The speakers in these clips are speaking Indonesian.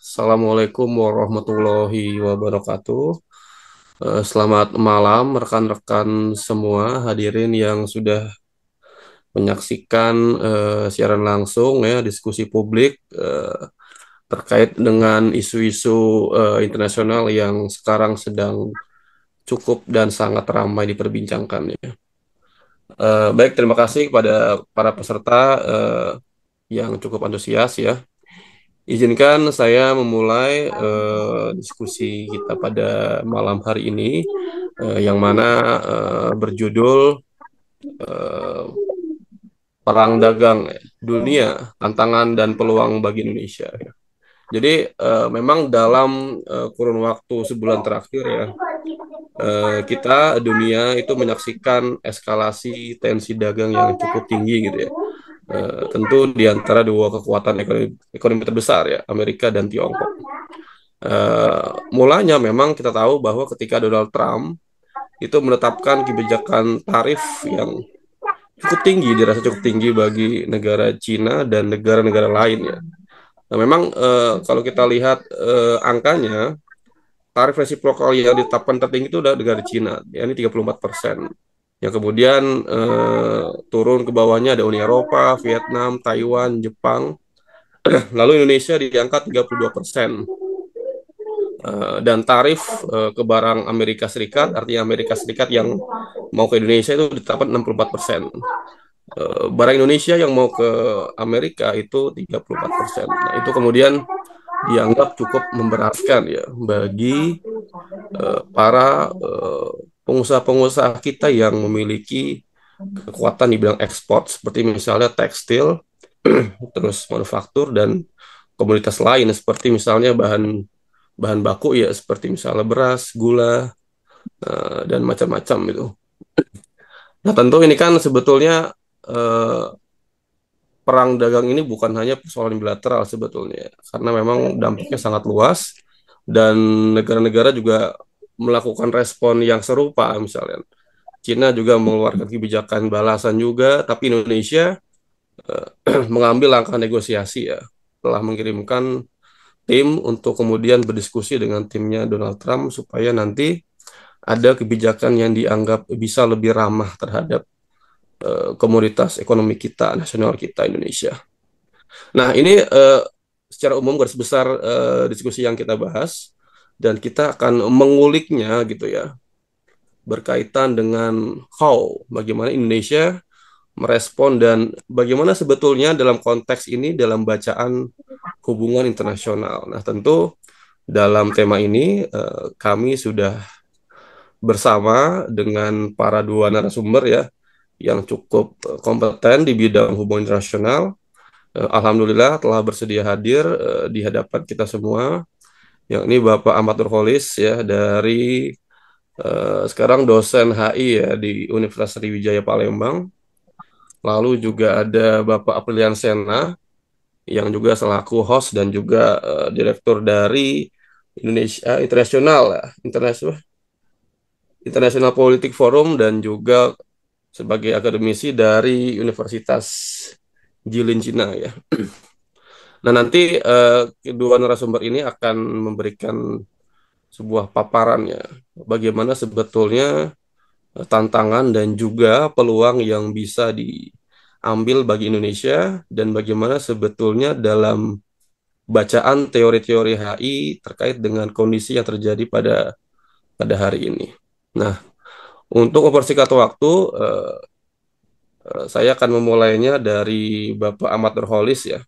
Assalamualaikum warahmatullahi wabarakatuh. Selamat malam rekan-rekan semua hadirin yang sudah menyaksikan siaran langsung ya diskusi publik terkait dengan isu-isu internasional yang sekarang sedang cukup dan sangat ramai diperbincangkan ya. Baik, terima kasih kepada para peserta yang cukup antusias ya. Izinkan saya memulai diskusi kita pada malam hari ini, yang mana berjudul eh, Perang Dagang Dunia, Tantangan dan Peluang bagi Indonesia. Ya. Jadi memang dalam kurun waktu sebulan terakhir ya, kita dunia itu menyaksikan eskalasi tensi dagang yang cukup tinggi gitu ya. Tentu di antara dua kekuatan ekonomi terbesar ya, Amerika dan Tiongkok. Mulanya memang kita tahu bahwa ketika Donald Trump itu menetapkan kebijakan tarif yang cukup tinggi, dirasa cukup tinggi bagi negara Cina dan negara-negara lain ya. Nah, memang kalau kita lihat angkanya, tarif resiprokal yang ditetapkan tertinggi itu adalah negara Cina, yakni 34%. Yang kemudian turun ke bawahnya ada Uni Eropa, Vietnam, Taiwan, Jepang. Lalu Indonesia di angka 32%. Dan tarif ke barang Amerika Serikat, artinya Amerika Serikat yang mau ke Indonesia itu ditetapkan 64%. Barang Indonesia yang mau ke Amerika itu 34%. Nah, itu kemudian dianggap cukup memberatkan ya bagi para pengusaha-pengusaha kita yang memiliki kekuatan di bidang ekspor seperti misalnya tekstil, terus manufaktur dan komoditas lain seperti misalnya bahan bahan baku ya seperti misalnya beras, gula, dan macam-macam itu. Nah, tentu ini kan sebetulnya eh, perang dagang ini bukan hanya persoalan bilateral sebetulnya, karena memang dampaknya sangat luas dan negara-negara juga melakukan respon yang serupa. Misalnya Cina juga mengeluarkan kebijakan balasan juga, tapi Indonesia mengambil langkah negosiasi ya, telah mengirimkan tim untuk kemudian berdiskusi dengan timnya Donald Trump supaya nanti ada kebijakan yang dianggap bisa lebih ramah terhadap komoditas ekonomi kita, nasional kita Indonesia. Nah, ini secara umum garis besar diskusi yang kita bahas dan kita akan menguliknya gitu ya, berkaitan dengan bagaimana Indonesia merespon dan bagaimana sebetulnya dalam konteks ini dalam bacaan hubungan internasional. Nah, tentu dalam tema ini kami sudah bersama dengan para dua narasumber ya yang cukup kompeten di bidang hubungan internasional. Alhamdulillah telah bersedia hadir di hadapan kita semua, yakni Bapak Ahmad Nurholis ya dari sekarang dosen HI ya di Universitas Sriwijaya Palembang. Lalu juga ada Bapak Aprilian Sena yang juga selaku host dan juga direktur dari Indonesia Internasional ya, International Politik Forum dan juga sebagai akademisi dari Universitas Jilin Cina ya. Nah, nanti kedua narasumber ini akan memberikan sebuah paparan ya, bagaimana sebetulnya tantangan dan juga peluang yang bisa diambil bagi Indonesia dan bagaimana sebetulnya dalam bacaan teori-teori HI terkait dengan kondisi yang terjadi pada pada hari ini. Nah, untuk mempersingkat waktu, saya akan memulainya dari Bapak Ahmad Nurholis ya,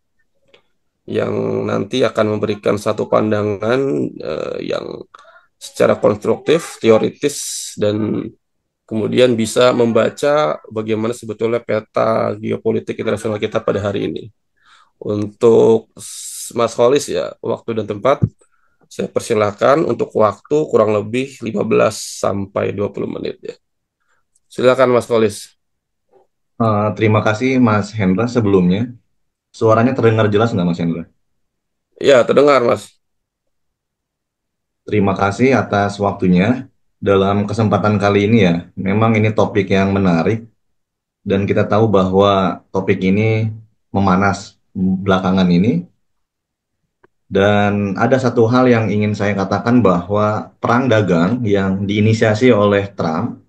yang nanti akan memberikan satu pandangan yang secara konstruktif, teoritis, dan kemudian bisa membaca bagaimana sebetulnya peta geopolitik internasional kita pada hari ini. Untuk Mas Holis ya, waktu dan tempat saya persilakan untuk waktu kurang lebih 15 sampai 20 menit ya. Silakan Mas Holis. Terima kasih Mas Hendra sebelumnya. Suaranya terdengar jelas nggak Mas Hendra? Ya, terdengar Mas. Terima kasih atas waktunya. Dalam kesempatan kali ini ya, memang ini topik yang menarik dan kita tahu bahwa topik ini memanas belakangan ini Dan ada satu hal yang ingin saya katakan bahwa perang dagang yang diinisiasi oleh Trump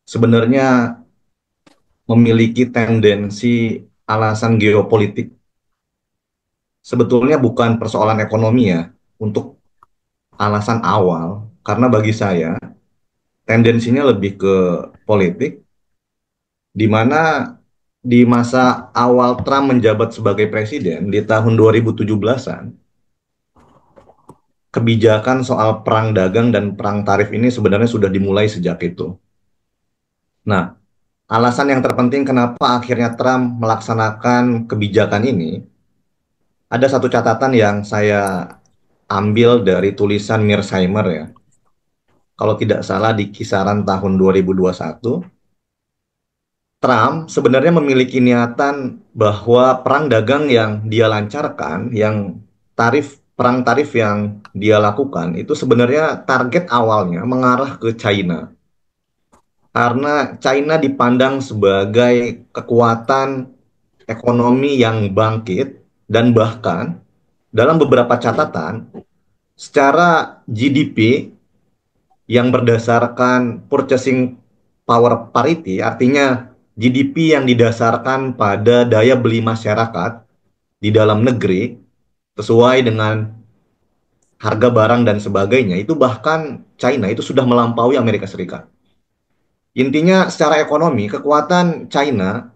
sebenarnya memiliki tendensi alasan geopolitik. Sebetulnya bukan persoalan ekonomi ya, untuk alasan awal, karena bagi saya tendensinya lebih ke politik, di mana di masa awal Trump menjabat sebagai presiden di tahun 2017-an, kebijakan soal perang dagang dan perang tarif ini sebenarnya sudah dimulai sejak itu. Nah, alasan yang terpenting kenapa akhirnya Trump melaksanakan kebijakan ini, ada satu catatan yang saya ambil dari tulisan Mearsheimer ya. Kalau tidak salah di kisaran tahun 2021, Trump sebenarnya memiliki niatan bahwa perang dagang yang dia lancarkan, yang perang tarif yang dia lakukan, itu sebenarnya target awalnya mengarah ke China. Karena China dipandang sebagai kekuatan ekonomi yang bangkit dan bahkan dalam beberapa catatan secara GDP yang berdasarkan purchasing power parity, artinya GDP yang didasarkan pada daya beli masyarakat di dalam negeri sesuai dengan harga barang dan sebagainya, itu bahkan China itu sudah melampaui Amerika Serikat. Intinya secara ekonomi kekuatan China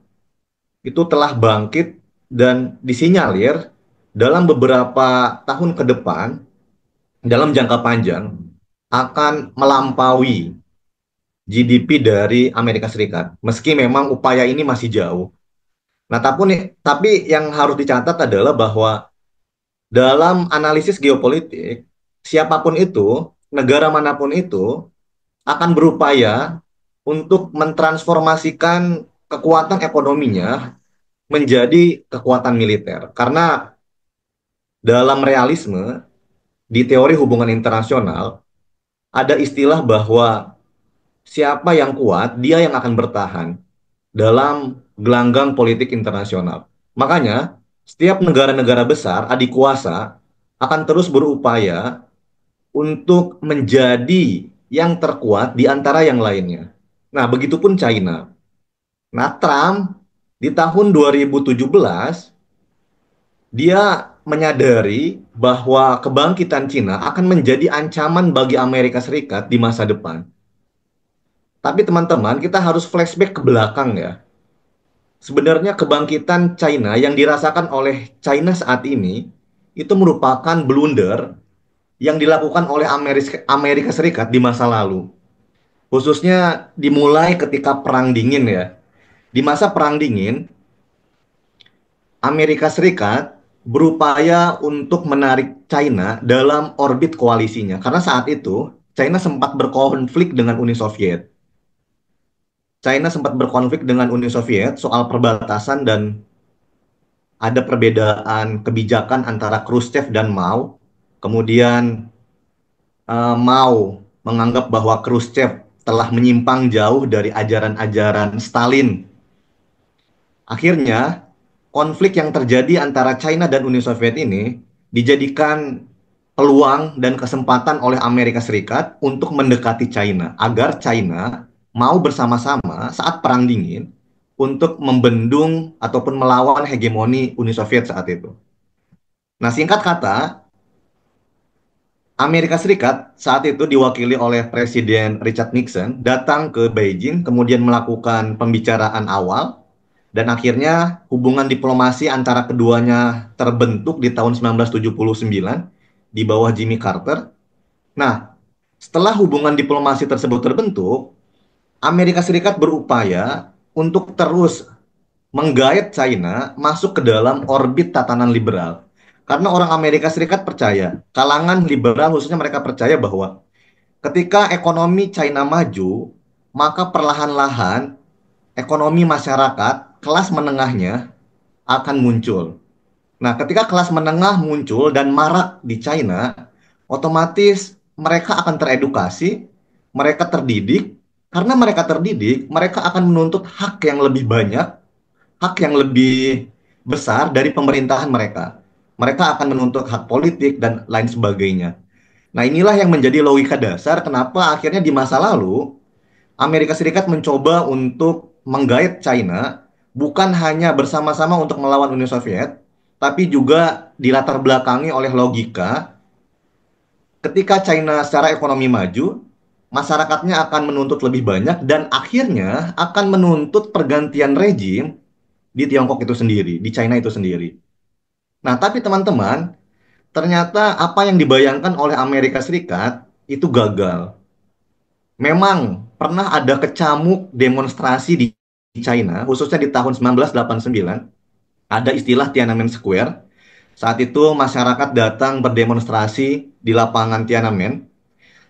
itu telah bangkit dan disinyalir dalam beberapa tahun ke depan, dalam jangka panjang akan melampaui GDP dari Amerika Serikat. Meski memang upaya ini masih jauh. Nah, tapi yang harus dicatat adalah bahwa dalam analisis geopolitik, siapapun itu, negara manapun itu akan berupaya untuk mentransformasikan kekuatan ekonominya menjadi kekuatan militer. Karena dalam realisme, di teori hubungan internasional, ada istilah bahwa siapa yang kuat, dia yang akan bertahan dalam gelanggang politik internasional. Makanya, setiap negara-negara besar, adik kuasa, akan terus berupaya untuk menjadi yang terkuat di antara yang lainnya. Nah, begitupun China. Nah, Trump di tahun 2017, dia menyadari bahwa kebangkitan Cina akan menjadi ancaman bagi Amerika Serikat di masa depan. Tapi teman-teman, kita harus flashback ke belakang ya. Sebenarnya kebangkitan China yang dirasakan oleh China saat ini itu merupakan blunder yang dilakukan oleh Amerika Serikat di masa lalu. Khususnya dimulai ketika Perang Dingin ya. Di masa Perang Dingin, Amerika Serikat berupaya untuk menarik China dalam orbit koalisinya. Karena saat itu China sempat berkonflik dengan Uni Soviet. China sempat berkonflik dengan Uni Soviet soal perbatasan dan ada perbedaan kebijakan antara Khrushchev dan Mao. Kemudian Mao menganggap bahwa Khrushchev telah menyimpang jauh dari ajaran-ajaran Stalin. Akhirnya, konflik yang terjadi antara China dan Uni Soviet ini dijadikan peluang dan kesempatan oleh Amerika Serikat untuk mendekati China agar China mau bersama-sama saat Perang Dingin untuk membendung ataupun melawan hegemoni Uni Soviet saat itu. Nah, singkat kata, Amerika Serikat saat itu diwakili oleh Presiden Richard Nixon datang ke Beijing, kemudian melakukan pembicaraan awal, dan akhirnya hubungan diplomasi antara keduanya terbentuk di tahun 1979 di bawah Jimmy Carter. Nah, setelah hubungan diplomasi tersebut terbentuk, Amerika Serikat berupaya untuk terus menggait China masuk ke dalam orbit tatanan liberal. Karena orang Amerika Serikat percaya, kalangan liberal khususnya mereka percaya bahwa ketika ekonomi China maju, maka perlahan-lahan ekonomi masyarakat kelas menengahnya akan muncul. Nah, ketika kelas menengah muncul dan marak di China, otomatis mereka akan teredukasi, mereka terdidik. Karena mereka terdidik, mereka akan menuntut hak yang lebih banyak, hak yang lebih besar dari pemerintahan mereka. mereka akan menuntut hak politik dan lain sebagainya. Nah, inilah yang menjadi logika dasar kenapa akhirnya di masa lalu Amerika Serikat mencoba untuk menggait China bukan hanya bersama-sama untuk melawan Uni Soviet, tapi juga dilatar belakangi oleh logika ketika China secara ekonomi maju, masyarakatnya akan menuntut lebih banyak dan akhirnya akan menuntut pergantian rejim di Tiongkok itu sendiri, di China itu sendiri. Nah, tapi teman-teman, ternyata apa yang dibayangkan oleh Amerika Serikat itu gagal. Memang pernah ada kecamuk demonstrasi di China, khususnya di tahun 1989, ada istilah Tiananmen Square. Saat itu masyarakat datang berdemonstrasi di lapangan Tiananmen.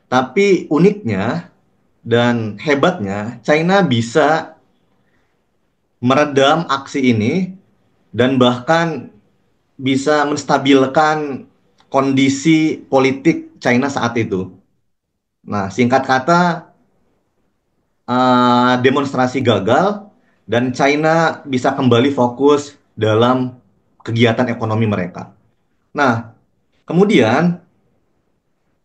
Tapi uniknya dan hebatnya, China bisa meredam aksi ini dan bahkan bisa menstabilkan kondisi politik China saat itu. Nah, singkat kata, demonstrasi gagal dan China bisa kembali fokus dalam kegiatan ekonomi mereka. Nah, kemudian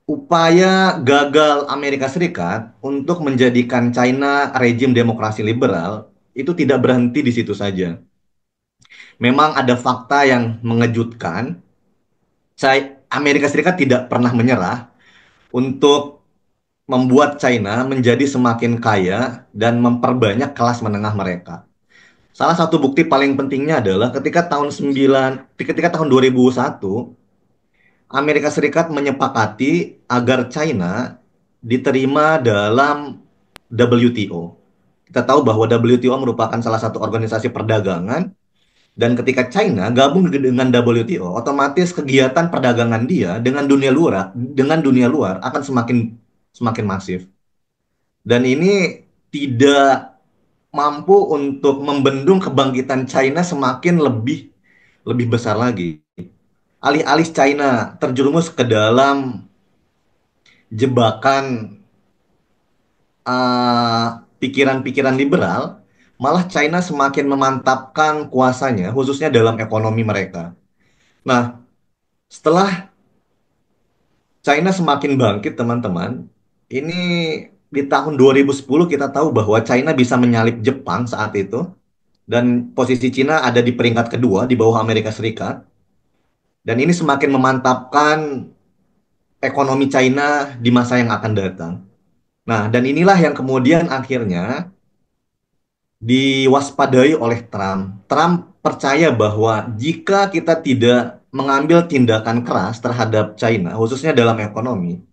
upaya gagal Amerika Serikat untuk menjadikan China rejim demokrasi liberal itu tidak berhenti di situ saja. Memang ada fakta yang mengejutkan. Amerika Serikat tidak pernah menyerah untuk membuat China menjadi semakin kaya dan memperbanyak kelas menengah mereka. Salah satu bukti paling pentingnya adalah ketika tahun 2001 Amerika Serikat menyepakati agar China diterima dalam WTO. Kita tahu bahwa WTO merupakan salah satu organisasi perdagangan dan ketika China gabung dengan WTO, otomatis kegiatan perdagangan dia dengan dunia luar akan semakin semakin masif. Dan ini tidak mampu untuk membendung kebangkitan China semakin lebih lebih besar lagi. Alih-alih China terjerumus ke dalam jebakan pikiran-pikiran liberal, malah China semakin memantapkan kuasanya, khususnya dalam ekonomi mereka. Nah, setelah China semakin bangkit, teman-teman, ini di tahun 2010 kita tahu bahwa China bisa menyalip Jepang saat itu, dan posisi China ada di peringkat kedua di bawah Amerika Serikat. Dan ini semakin memantapkan ekonomi China di masa yang akan datang. Nah, dan inilah yang kemudian akhirnya diwaspadai oleh Trump. Trump percaya bahwa jika kita tidak mengambil tindakan keras terhadap China, khususnya dalam ekonomi,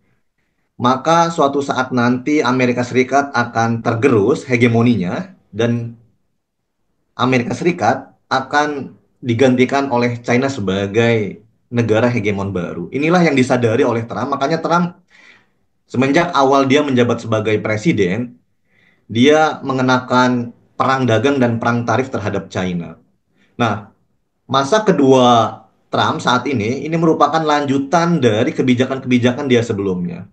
maka suatu saat nanti Amerika Serikat akan tergerus hegemoninya dan Amerika Serikat akan digantikan oleh China sebagai negara hegemon baru. Inilah yang disadari oleh Trump. Makanya Trump semenjak awal dia menjabat sebagai presiden, dia mengenakan perang dagang dan perang tarif terhadap China. Nah, masa kedua Trump saat ini merupakan lanjutan dari kebijakan-kebijakan dia sebelumnya.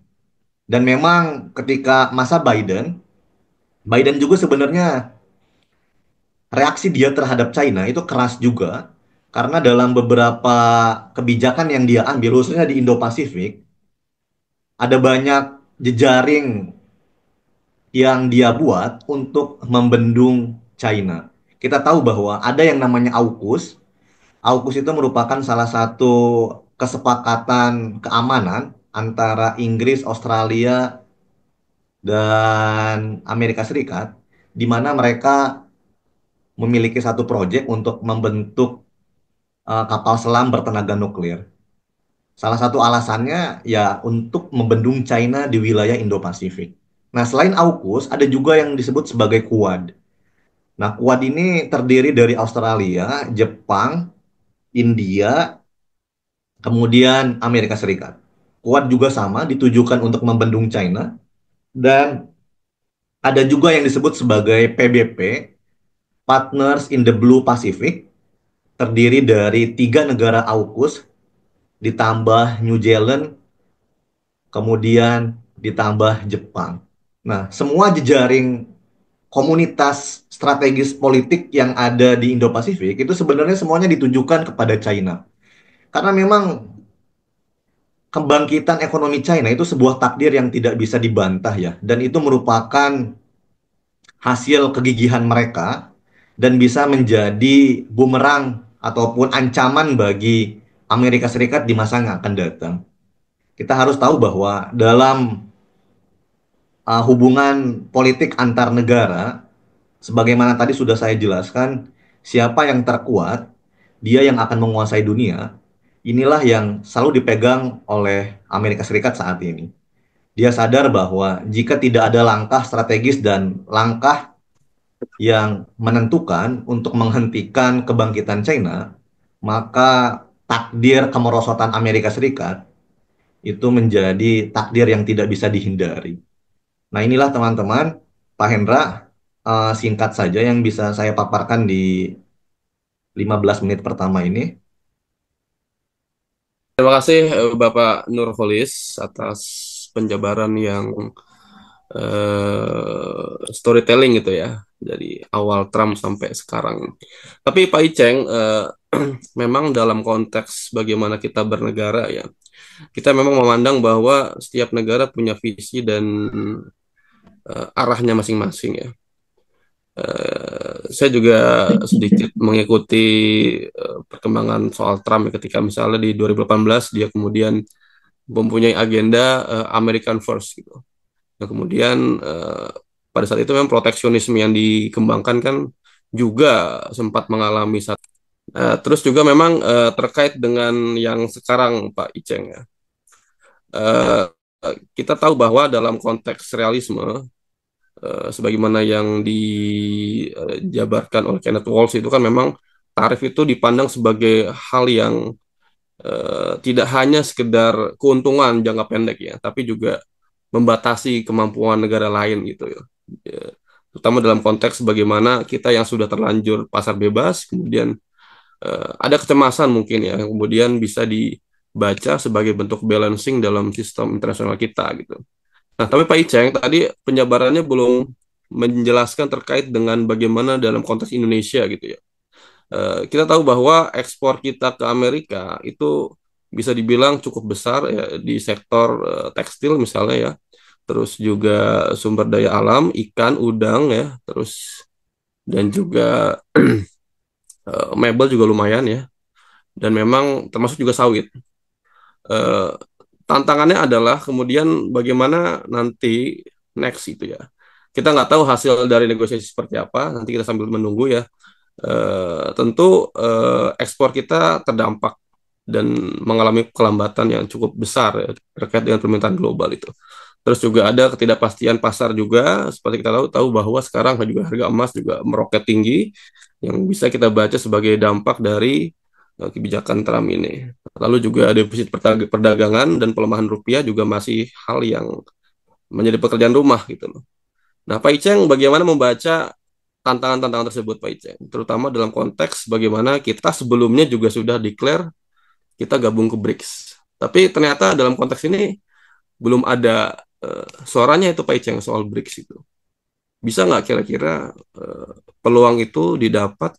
Dan memang ketika masa Biden, Biden juga sebenarnya reaksi dia terhadap China itu keras juga. Karena dalam beberapa kebijakan yang dia ambil, khususnya di Indo-Pasifik, ada banyak jejaring yang dia buat untuk membendung China. Kita tahu bahwa ada yang namanya AUKUS. AUKUS itu merupakan salah satu kesepakatan keamanan antara Inggris, Australia, dan Amerika Serikat, di mana mereka memiliki satu proyek untuk membentuk kapal selam bertenaga nuklir. Salah satu alasannya ya untuk membendung China di wilayah Indo-Pasifik. Nah, selain AUKUS, ada juga yang disebut sebagai Quad. Nah, Quad ini terdiri dari Australia, Jepang, India, kemudian Amerika Serikat. Quad juga sama, ditujukan untuk membendung China. Dan ada juga yang disebut sebagai PBP, Partners in the Blue Pacific, terdiri dari 3 negara AUKUS, ditambah New Zealand, kemudian ditambah Jepang. Nah, semua jejaring komunitas strategis politik yang ada di Indo-Pasifik itu sebenarnya semuanya ditujukan kepada China. Karena memang kebangkitan ekonomi China itu sebuah takdir yang tidak bisa dibantah ya. Dan itu merupakan hasil kegigihan mereka dan bisa menjadi bumerang ataupun ancaman bagi Amerika Serikat di masa yang akan datang. Kita harus tahu bahwa dalam hubungan politik antar negara, sebagaimana tadi sudah saya jelaskan, siapa yang terkuat, dia yang akan menguasai dunia. Inilah yang selalu dipegang oleh Amerika Serikat saat ini. Dia sadar bahwa jika tidak ada langkah strategis dan langkah yang menentukan untuk menghentikan kebangkitan China, maka takdir kemerosotan Amerika Serikat itu menjadi takdir yang tidak bisa dihindari. Nah, inilah teman-teman, Pak Hendra, singkat saja yang bisa saya paparkan di 15 menit pertama ini. Terima kasih Bapak Nurholis atas penjabaran yang storytelling gitu ya dari awal Trump sampai sekarang. Tapi Pak Iceng, memang dalam konteks bagaimana kita bernegara ya, kita memang memandang bahwa setiap negara punya visi dan arahnya masing-masing ya. Saya juga sedikit mengikuti perkembangan soal Trump ya, ketika misalnya di 2018 dia kemudian mempunyai agenda American First gitu. Nah, kemudian pada saat itu memang proteksionisme yang dikembangkan kan juga sempat mengalami satu. Terus juga memang terkait dengan yang sekarang Pak Iceng ya. Eh, kita tahu bahwa dalam konteks realisme, sebagaimana yang dijabarkan oleh Kenneth Walsh itu kan memang tarif itu dipandang sebagai hal yang tidak hanya sekedar keuntungan jangka pendek ya, tapi juga membatasi kemampuan negara lain gitu ya. Ya, terutama dalam konteks bagaimana kita yang sudah terlanjur pasar bebas, kemudian ada kecemasan mungkin ya, yang kemudian bisa dibaca sebagai bentuk balancing dalam sistem internasional kita gitu. Nah, tapi Pak Iceng tadi penjabarannya belum menjelaskan terkait dengan bagaimana dalam konteks Indonesia gitu ya. Kita tahu bahwa ekspor kita ke Amerika itu bisa dibilang cukup besar ya di sektor tekstil misalnya ya. Terus juga sumber daya alam, ikan, udang ya, terus dan juga mebel juga lumayan ya. Dan memang termasuk juga sawit. Eh, Tantangannya adalah kemudian bagaimana nanti next itu ya. Kita nggak tahu hasil dari negosiasi seperti apa. Nanti kita sambil menunggu ya. Tentu ekspor kita terdampak dan mengalami kelambatan yang cukup besar ya, terkait dengan permintaan global itu. Terus juga ada ketidakpastian pasar juga, seperti kita tahu bahwa sekarang juga harga emas juga meroket tinggi, yang bisa kita baca sebagai dampak dari kebijakan Trump ini. Lalu juga defisit perdagangan dan pelemahan rupiah juga masih hal yang menjadi pekerjaan rumah gitu loh. Nah, Pak Iceng bagaimana membaca tantangan-tantangan tersebut, Pak Iceng? Terutama dalam konteks bagaimana kita sebelumnya juga sudah declare kita gabung ke BRICS. Tapi ternyata dalam konteks ini belum ada suaranya itu Pak Iceng soal BRICS itu. Bisa nggak kira-kira peluang itu didapat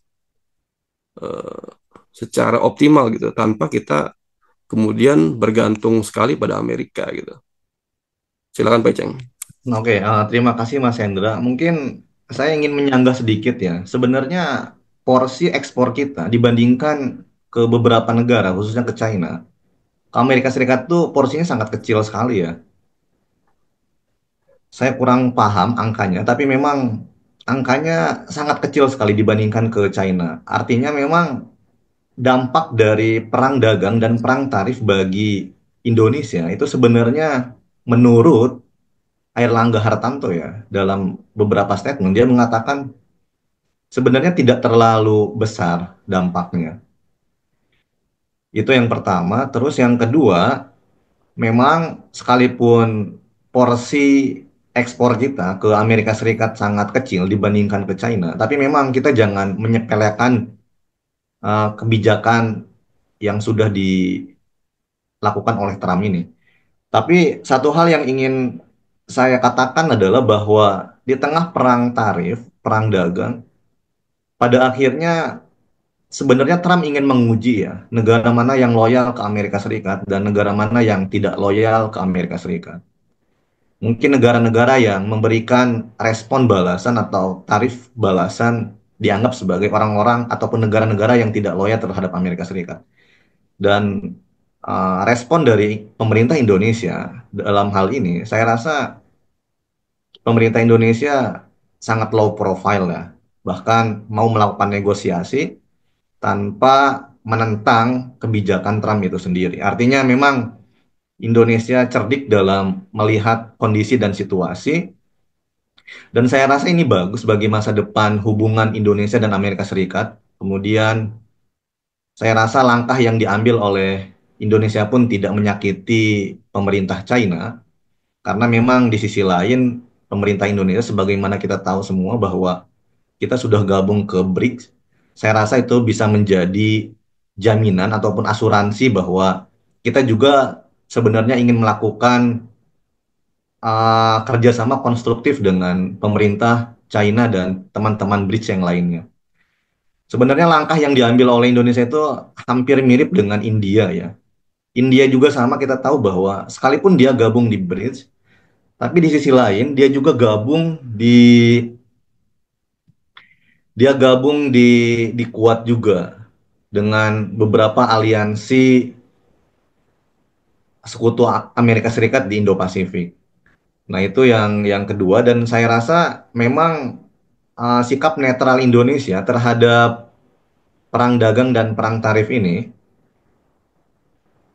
eh, secara optimal gitu tanpa kita kemudian bergantung sekali pada Amerika gitu. Silakan Pak Iceng. Oke, terima kasih Mas Hendra. Mungkin saya ingin menyanggah sedikit ya. Sebenarnya porsi ekspor kita dibandingkan ke beberapa negara, khususnya ke China, ke Amerika Serikat tuh porsinya sangat kecil sekali ya. Saya kurang paham angkanya, tapi memang angkanya sangat kecil sekali dibandingkan ke China. Artinya memang dampak dari perang dagang dan perang tarif bagi Indonesia itu sebenarnya menurut Airlangga Hartarto ya, dalam beberapa statement dia mengatakan sebenarnya tidak terlalu besar dampaknya. Itu yang pertama. Terus yang kedua, memang sekalipun porsi ekspor kita ke Amerika Serikat sangat kecil dibandingkan ke China, tapi memang kita jangan menyepelekan kebijakan yang sudah dilakukan oleh Trump ini. Tapi satu hal yang ingin saya katakan adalah bahwa di tengah perang tarif, perang dagang, pada akhirnya sebenarnya Trump ingin menguji ya negara mana yang loyal ke Amerika Serikat dan negara mana yang tidak loyal ke Amerika Serikat. Mungkin negara-negara yang memberikan respon balasan atau tarif balasan dianggap sebagai orang-orang ataupun negara-negara yang tidak loyal terhadap Amerika Serikat. Dan respon dari pemerintah Indonesia dalam hal ini, saya rasa pemerintah Indonesia sangat low profile ya. Bahkan mau melakukan negosiasi tanpa menentang kebijakan Trump itu sendiri. Artinya memang Indonesia cerdik dalam melihat kondisi dan situasi, dan saya rasa ini bagus bagi masa depan hubungan Indonesia dan Amerika Serikat. Kemudian saya rasa langkah yang diambil oleh Indonesia pun tidak menyakiti pemerintah China, karena memang di sisi lain pemerintah Indonesia sebagaimana kita tahu semua bahwa kita sudah gabung ke BRICS. Saya rasa itu bisa menjadi jaminan ataupun asuransi bahwa kita juga sebenarnya ingin melakukan kerjasama konstruktif dengan pemerintah China dan teman-teman BRICS yang lainnya. Sebenarnya langkah yang diambil oleh Indonesia itu hampir mirip dengan India ya. India juga sama, kita tahu bahwa sekalipun dia gabung di BRICS, tapi di sisi lain dia gabung di Quad juga dengan beberapa aliansi sekutu Amerika Serikat di Indo-Pasifik. Nah, itu yang kedua, dan saya rasa memang sikap netral Indonesia terhadap perang dagang dan perang tarif ini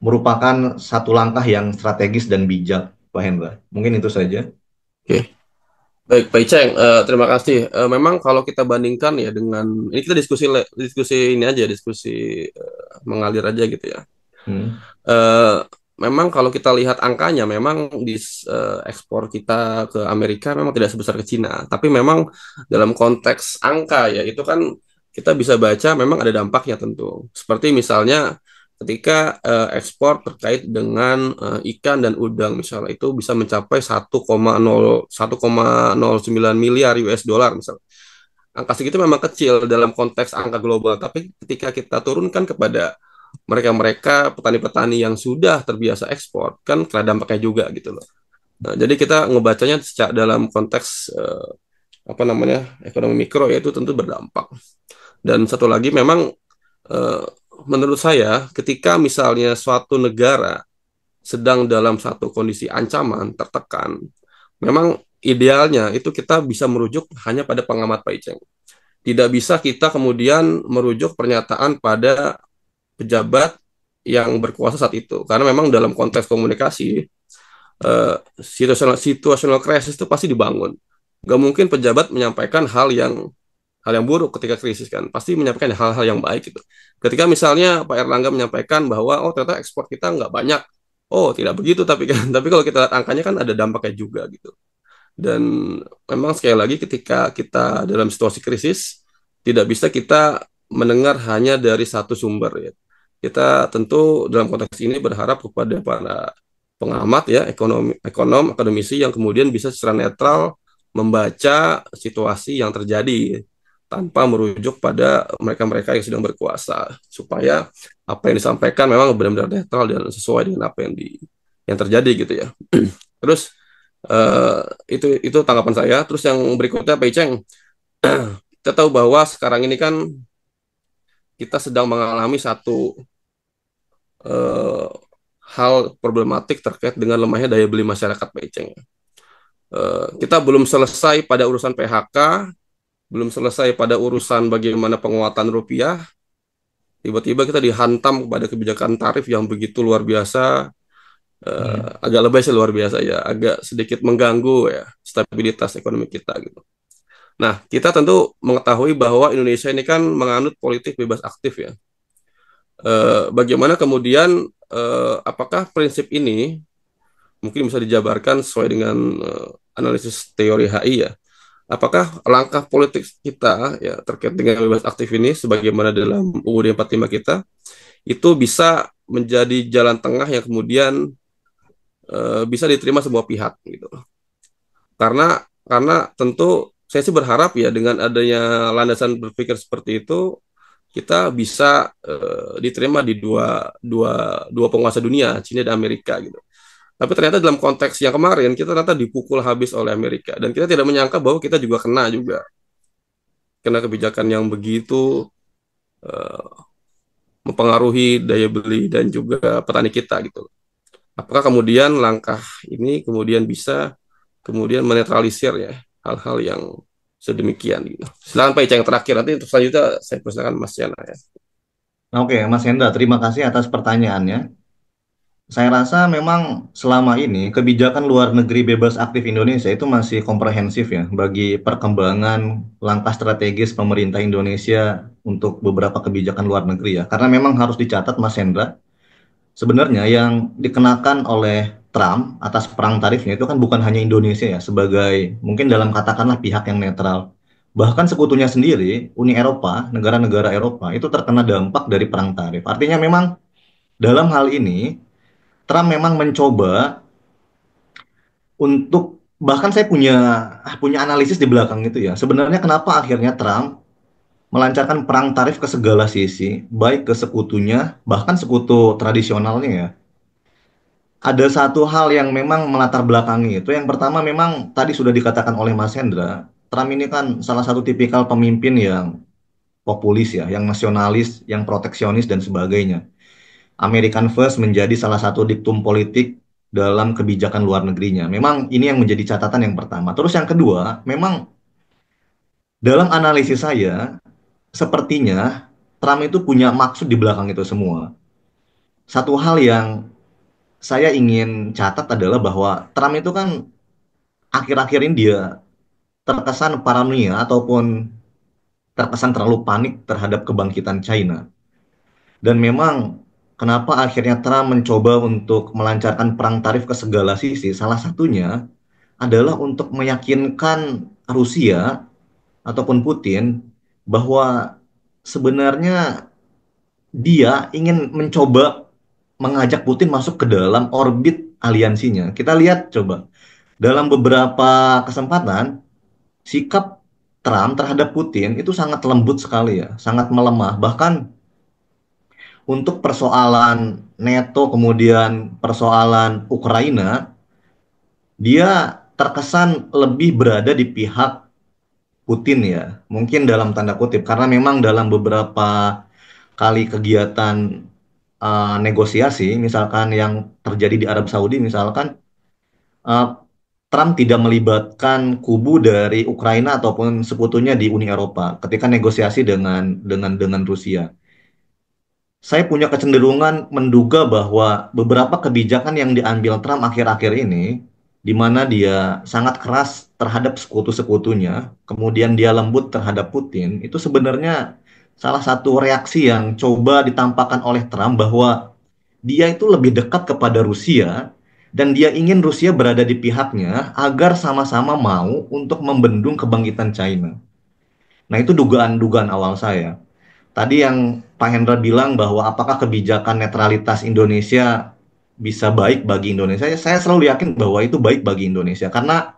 merupakan satu langkah yang strategis dan bijak, Pak Hendra. Mungkin itu saja. Oke, baik Pak Iceng, terima kasih. Memang kalau kita bandingkan ya dengan ini kita diskusi ini aja, diskusi mengalir aja gitu ya. Hmm. Eh, Memang kalau kita lihat angkanya, memang ekspor kita ke Amerika memang tidak sebesar ke Cina. Tapi memang dalam konteks angka ya itu kan kita bisa baca memang ada dampaknya tentu. Seperti misalnya ketika ekspor terkait dengan ikan dan udang misalnya itu bisa mencapai 1,9 miliar US dollar misalnya. Angka segitu memang kecil dalam konteks angka global, tapi ketika kita turunkan kepada mereka-mereka petani-petani yang sudah terbiasa ekspor, kan kena dampaknya juga gitu loh. Nah, jadi kita ngebacanya secara dalam konteks apa namanya ekonomi mikro, yaitu tentu berdampak. Dan satu lagi memang eh, menurut saya ketika misalnya suatu negara sedang dalam satu kondisi ancaman tertekan, memang idealnya itu kita bisa merujuk hanya pada pengamat Pak Iceng. Tidak bisa kita kemudian merujuk pernyataan pada pejabat yang berkuasa saat itu. Karena memang dalam konteks komunikasi, situational crisis itu pasti dibangun. Gak mungkin pejabat menyampaikan hal yang buruk ketika krisis kan. Pasti menyampaikan hal-hal yang baik gitu. Ketika misalnya Pak Erlangga menyampaikan bahwa oh ternyata ekspor kita nggak banyak. Oh tidak begitu tapi kan. Tapi kalau kita lihat angkanya kan ada dampaknya juga gitu. Dan memang sekali lagi ketika kita dalam situasi krisis, tidak bisa kita mendengar hanya dari satu sumber ya. Kita tentu dalam konteks ini berharap kepada para pengamat ya, ekonom, akademisi yang kemudian bisa secara netral membaca situasi yang terjadi tanpa merujuk pada mereka-mereka yang sedang berkuasa supaya apa yang disampaikan memang benar-benar netral dan sesuai dengan apa yang terjadi gitu ya. Terus eh, itu tanggapan saya. Terus yang berikutnya Pak Iceng, kita tahu bahwa sekarang ini kan kita sedang mengalami satu eh, hal problematik terkait dengan lemahnya daya beli masyarakat Pak Iceng. Kita belum selesai pada urusan PHK, belum selesai pada urusan bagaimana penguatan rupiah, tiba-tiba kita dihantam kepada kebijakan tarif yang begitu luar biasa, Hmm. agak lebay sih luar biasa ya, agak sedikit mengganggu ya stabilitas ekonomi kita gitu. Nah, kita tentu mengetahui bahwa Indonesia ini kan menganut politik bebas aktif ya. Bagaimana kemudian apakah prinsip ini mungkin bisa dijabarkan sesuai dengan analisis teori HI ya? Apakah langkah politik kita ya terkait dengan bebas aktif ini sebagaimana dalam UUD 45 kita itu bisa menjadi jalan tengah yang kemudian bisa diterima semua pihak gitu. Karena tentu saya sih berharap ya dengan adanya landasan berpikir seperti itu kita bisa diterima di dua, dua penguasa dunia, Cina dan Amerika gitu. Tapi ternyata dalam konteks yang kemarin kita ternyata dipukul habis oleh Amerika dan kita tidak menyangka bahwa kita juga kena juga kena kebijakan yang begitu eh, mempengaruhi daya beli dan juga petani kita gitu. Apakah kemudian langkah ini kemudian bisa kemudian menetralisir ya hal-hal yang sedemikian gitu. Silakan Pak Ica yang terakhir, nanti untuk selanjutnya saya persilakan Mas Yana ya. Oke, Mas Hendra, terima kasih atas pertanyaannya. Saya rasa memang selama ini kebijakan luar negeri bebas aktif Indonesia itu masih komprehensif ya bagi perkembangan langkah strategis pemerintah Indonesia untuk beberapa kebijakan luar negeri ya. Karena memang harus dicatat Mas Hendra, sebenarnya yang dikenakan oleh Trump atas perang tarifnya itu kan bukan hanya Indonesia ya sebagai mungkin dalam katakanlah pihak yang netral. Bahkan sekutunya sendiri, Uni Eropa, negara-negara Eropa itu terkena dampak dari perang tarif. Artinya memang dalam hal ini Trump memang mencoba untuk bahkan saya punya punya analisis di belakang itu ya. Sebenarnya kenapa akhirnya Trump melancarkan perang tarif ke segala sisi, baik ke sekutunya, bahkan sekutu tradisionalnya ya. Ada satu hal yang memang melatar belakangi itu. Yang pertama memang tadi sudah dikatakan oleh Mas Hendra, Trump ini kan salah satu tipikal pemimpin yang populis ya, yang nasionalis, yang proteksionis dan sebagainya. American First menjadi salah satu diktum politik dalam kebijakan luar negerinya. Memang ini yang menjadi catatan yang pertama. Terus yang kedua, memang dalam analisis saya, sepertinya Trump itu punya maksud di belakang itu semua. Satu hal yang saya ingin catat adalah bahwa Trump itu kan akhir-akhir ini dia terkesan paranoia ataupun terkesan terlalu panik terhadap kebangkitan China. Dan memang kenapa akhirnya Trump mencoba untuk melancarkan perang tarif ke segala sisi, salah satunya adalah untuk meyakinkan Rusia ataupun Putin bahwa sebenarnya dia ingin mencoba mengajak Putin masuk ke dalam orbit aliansinya. Kita lihat coba, dalam beberapa kesempatan, sikap Trump terhadap Putin itu sangat lembut sekali ya, sangat melemah. Bahkan untuk persoalan NATO, kemudian persoalan Ukraina, dia terkesan lebih berada di pihak Putin ya. Mungkin dalam tanda kutip, karena memang dalam beberapa kali kegiatan negosiasi, misalkan yang terjadi di Arab Saudi, misalkan uh, Trump tidak melibatkan kubu dari Ukraina ataupun sekutunya di Uni Eropa ketika negosiasi dengan Rusia. Saya punya kecenderungan menduga bahwa beberapa kebijakan yang diambil Trump akhir-akhir ini, di mana dia sangat keras terhadap sekutu-sekutunya, kemudian dia lembut terhadap Putin, itu sebenarnya salah satu reaksi yang coba ditampakkan oleh Trump bahwa dia itu lebih dekat kepada Rusia dan dia ingin Rusia berada di pihaknya agar sama-sama mau untuk membendung kebangkitan China. Nah, itu dugaan-dugaan awal saya. Tadi yang Pak Hendra bilang bahwa apakah kebijakan netralitas Indonesia bisa baik bagi Indonesia, saya selalu yakin bahwa itu baik bagi Indonesia karena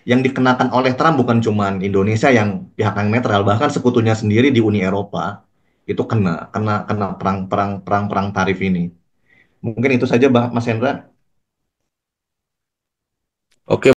yang dikenakan oleh Trump bukan cuma Indonesia yang pihak yang netral, bahkan sekutunya sendiri di Uni Eropa itu kena perang tarif ini. Mungkin itu saja Mas Hendra. Oke